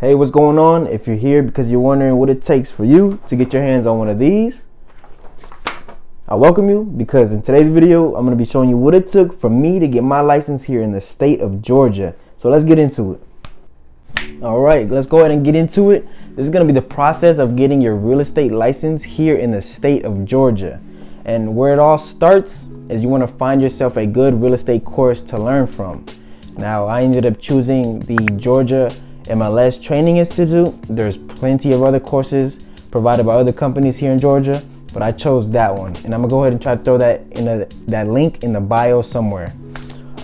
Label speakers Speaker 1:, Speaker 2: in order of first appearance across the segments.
Speaker 1: Hey, what's going on? If you're here because you're wondering what it takes for you to get your hands on one of these, I welcome you, because in today's video I'm going to be showing you what it took for me to get my license here in the state of Georgia. So let's get into it. Alright, let's go ahead and get into it. This is going to be the process of getting your real estate license here in the state of Georgia. And where it all starts is you want to find yourself a good real estate course to learn from. Now, I ended up choosing the Georgia MLS Training Institute. There's plenty of other courses provided by other companies here in Georgia, but I chose that one, and I'm gonna go ahead and try to throw that in that link in the bio somewhere.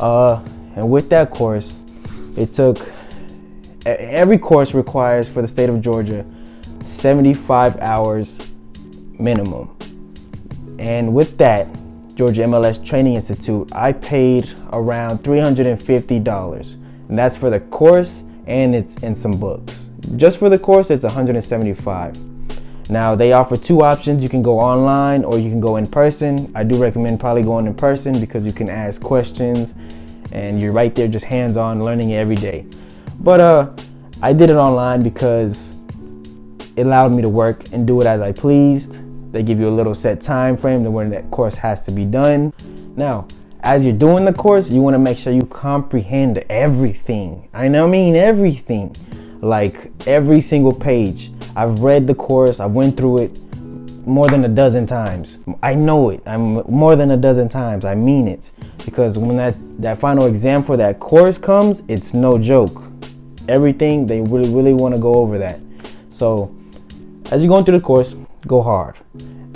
Speaker 1: And with that course, it took, every course requires for the state of Georgia 75 hours minimum. And with that Georgia MLS Training Institute, I paid around $350, and that's for the course and it's in some books. Just for the course, it's $175. Now, they offer two options. You can go online or you can go in person. I do recommend probably going in person because you can ask questions and you're right there just hands-on learning it every day. But I did it online because it allowed me to work and do it as I pleased. They give you a little set time frame to when that course has to be done. Now, as you're doing the course, you want to make sure you comprehend everything. I mean everything, like every single page. I've read the course, I went through it more than a dozen times. I know it, I'm more than a dozen times, I mean it. Because when that final exam for that course comes, it's no joke. Everything, they really want to go over that. So, as you're going through the course, go hard.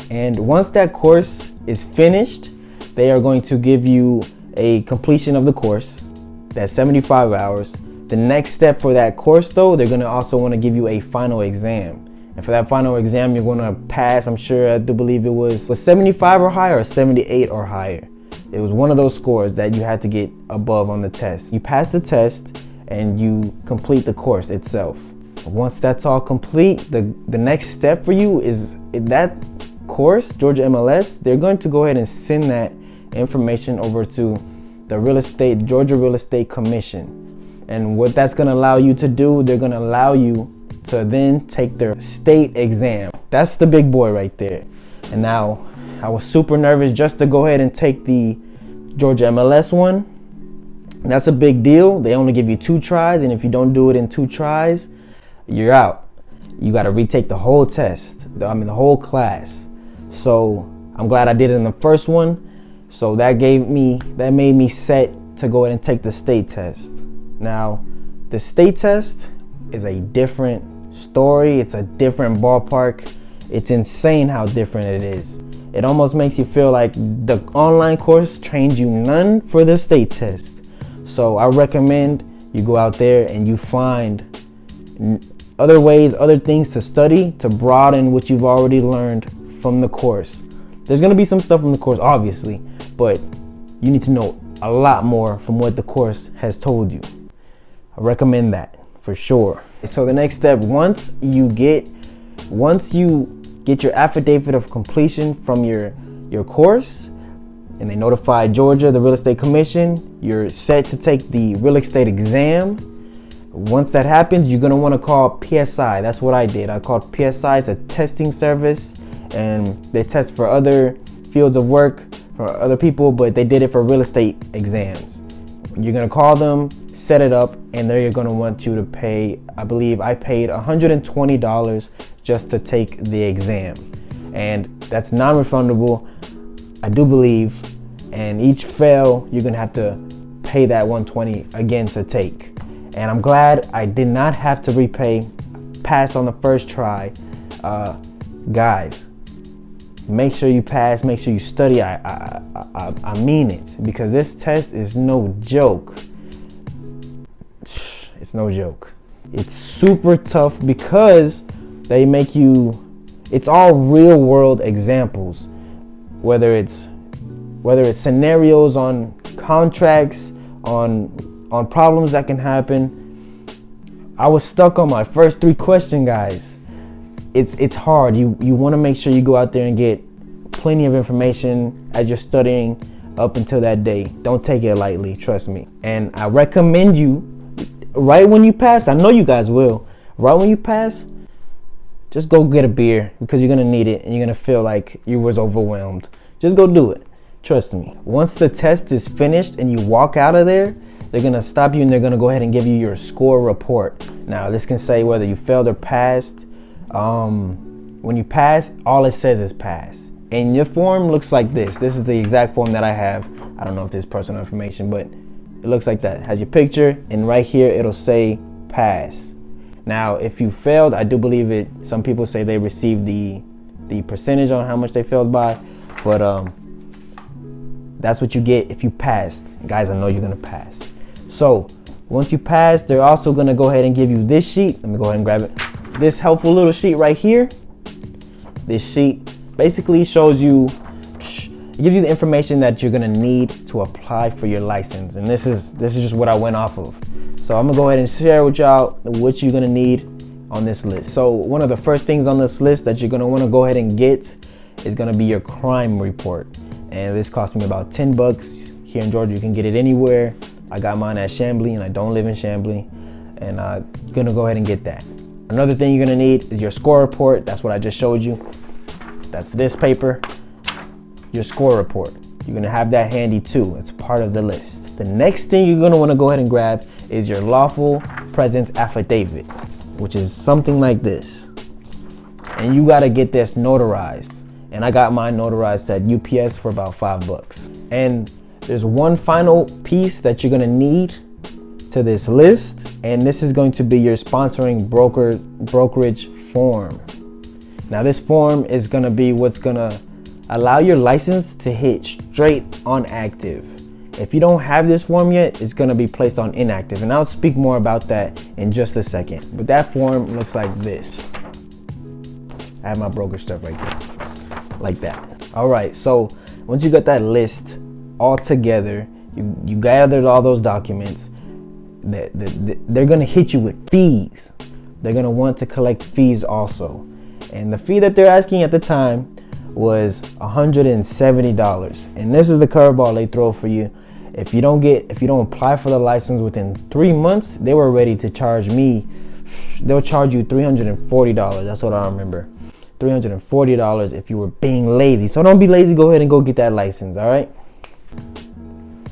Speaker 1: And once that course is finished, they are going to give you a completion of the course. That's 75 hours. The next step for that course, though, they're going to also want to give you a final exam. And for that final exam, you're going to pass, I'm sure, I do believe it was 75 or higher or 78 or higher. It was one of those scores that you had to get above on the test. You pass the test and you complete the course itself. Once that's all complete, the next step for you is that course, Georgia MLS, they're going to go ahead and send that information over to the Georgia Real Estate Commission. And what that's going to allow you to do, they're going to allow you to then take their state exam. That's the big boy right there. And now, I was super nervous just to go ahead and take the Georgia MLS one. That's a big deal. They only give you 2 tries, and if you don't do it in 2 tries, you're out. You got to retake the whole test, the whole class. So I'm glad I did it in the first one. So that made me set to go ahead and take the state test. Now, the state test is a different story. It's a different ballpark. It's insane how different it is. It almost makes you feel like the online course trained you none for the state test. So I recommend you go out there and you find other ways, other things to study to broaden what you've already learned from the course. There's going to be some stuff from the course, obviously, but you need to know a lot more from what the course has told you. I recommend that for sure. So the next step, once you get your affidavit of completion from your course, and they notify Georgia, the Real Estate Commission, you're set to take the real estate exam. Once that happens, you're going to want to call PSI. That's what I did. I called PSI. It's a testing service, and they test for other fields of work for other people, but they did it for real estate exams. You're going to call them, set it up, and they're going to want you to pay, I believe I paid $120 just to take the exam. And that's non-refundable, I do believe, and each fail, you're going to have to pay that $120 again to take. And I'm glad I did not have to repay, passed on the first try. Guys, make sure you pass, make sure you study. I mean it, because this test is no joke. It's no joke. It's super tough because they make you, it's all real world examples, whether it's scenarios on contracts, on problems that can happen. I was stuck on my first 3 questions, guys. It's hard. You want to make sure you go out there and get plenty of information as you're studying up until that day. Don't take it lightly, trust me. And I recommend you, right when you pass, I know you guys will, right when you pass, just go get a beer because you're gonna need it and you're gonna feel like you was overwhelmed. Just go do it. Trust me. Once the test is finished and you walk out of there, they're gonna stop you and they're gonna go ahead and give you your score report. Now this can say whether you failed or passed. When you pass, all it says is pass. And your form looks like this. This is the exact form that I have. I don't know if this is personal information, but it looks like that. It has your picture, and right here it'll say pass. Now, if you failed, I do believe it. Some people say they received the percentage on how much they failed by, but that's what you get if you passed. Guys, I know you're gonna pass. So once you pass, they're also gonna go ahead and give you this sheet. Let me go ahead and grab it. This helpful little sheet right here. This sheet basically shows you, it gives you the information that you're gonna need to apply for your license. And this is just what I went off of. So I'm gonna go ahead and share with y'all what you're gonna need on this list. So one of the first things on this list that you're gonna wanna go ahead and get is gonna be your crime report. And this cost me about 10 bucks. Here in Georgia, you can get it anywhere. I got mine at Chamblee, and I don't live in Chamblee. And you're gonna go ahead and get that. Another thing you're gonna need is your score report. That's what I just showed you. That's this paper, your score report. You're gonna have that handy too. It's part of the list. The next thing you're gonna wanna go ahead and grab is your lawful presence affidavit, which is something like this. And you gotta get this notarized. And I got mine notarized at UPS for about 5 bucks. And there's one final piece that you're gonna need to this list, and this is going to be your sponsoring brokerage form. Now this form is gonna be what's gonna allow your license to hit straight on active. If you don't have this form yet, it's gonna be placed on inactive, and I'll speak more about that in just a second. But that form looks like this. I have my broker stuff right there, like that. All right, so once you got that list all together, you gathered all those documents, they're gonna hit you with fees. They're gonna want to collect fees also. And the fee that they're asking at the time was $170. And this is the curveball they throw for you. If you don't apply for the license within 3 months, they were ready to charge me. They'll charge you $340. That's what I remember. $340 if you were being lazy. So don't be lazy. Go ahead and go get that license. All right.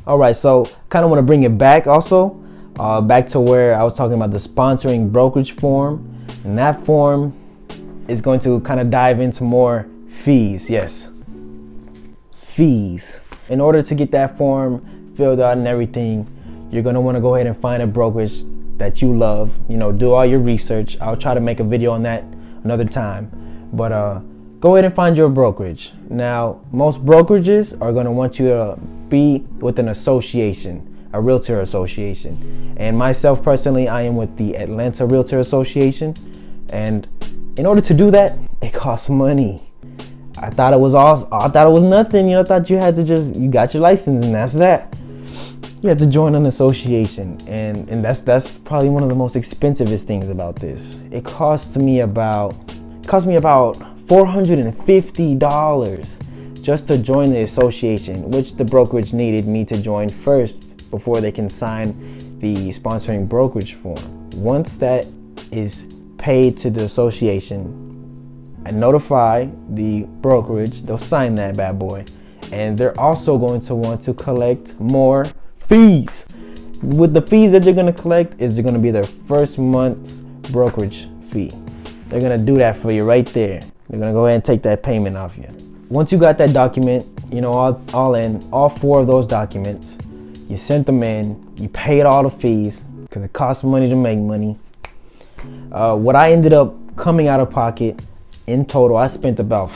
Speaker 1: All right. So kind of want to bring it back also, back to where I was talking about the sponsoring brokerage form, and that form is going to kind of dive into more fees. Yes, fees. In order to get that form filled out and everything, you're going to want to go ahead and find a brokerage that you love. You know, do all your research. I'll try to make a video on that another time. But go ahead and find your brokerage. Now, most brokerages are going to want you to be with an association, a realtor association. And myself personally, I am with the Atlanta Realtor Association. And in order to do that, it costs money. I thought it was nothing. You know, I thought you had to you got your license and that's that. You have to join an association, and that's probably one of the most expensivest things about this. It cost me about $450 just to join the association, which the brokerage needed me to join first before they can sign the sponsoring brokerage form. Once that is paid to the association, I notify the brokerage, they'll sign that bad boy, and they're also going to want to collect more fees. With the fees that they're going to collect they're going to be their first month's brokerage fee. They're going to do that for you right there. They're going to go ahead and take that payment off you. Once you got that document, you know, all 4 of those documents, you sent them in, you paid all the fees because it costs money to make money. What I ended up coming out of pocket in total, I spent about,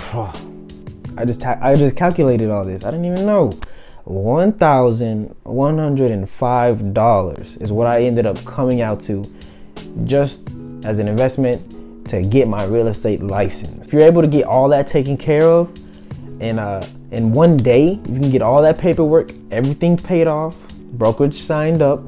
Speaker 1: I just calculated all this. I didn't even know. $1,105 is what I ended up coming out to just as an investment to get my real estate license. If you're able to get all that taken care of in one day, you can get all that paperwork, everything paid off, brokerage signed up,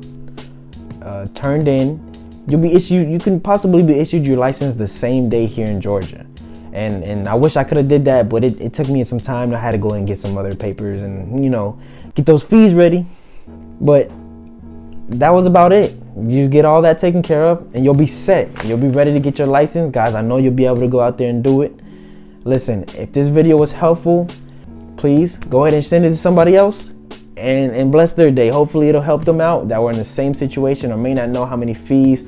Speaker 1: turned in. You can possibly be issued your license the same day here in Georgia. And I wish I could have did that, but it took me some time. I had to go and get some other papers and, you know, get those fees ready. But that was about it. you get all that taken care of, and you'll be set. You'll be ready to get your license. Guys, I know you'll be able to go out there and do it. Listen, if this video was helpful, please go ahead and send it to somebody else and bless their day. Hopefully it'll help them out that were in the same situation or may not know how many fees,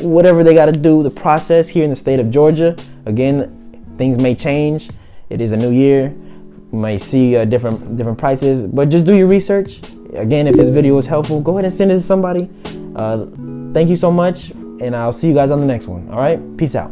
Speaker 1: whatever they got to do, the process here in the state of Georgia. Again, things may change. It is a new year. You may see different prices, but just do your research. Again, if this video was helpful, go ahead and send it to somebody. Thank you so much, and I'll see you guys on the next one. All right, peace out.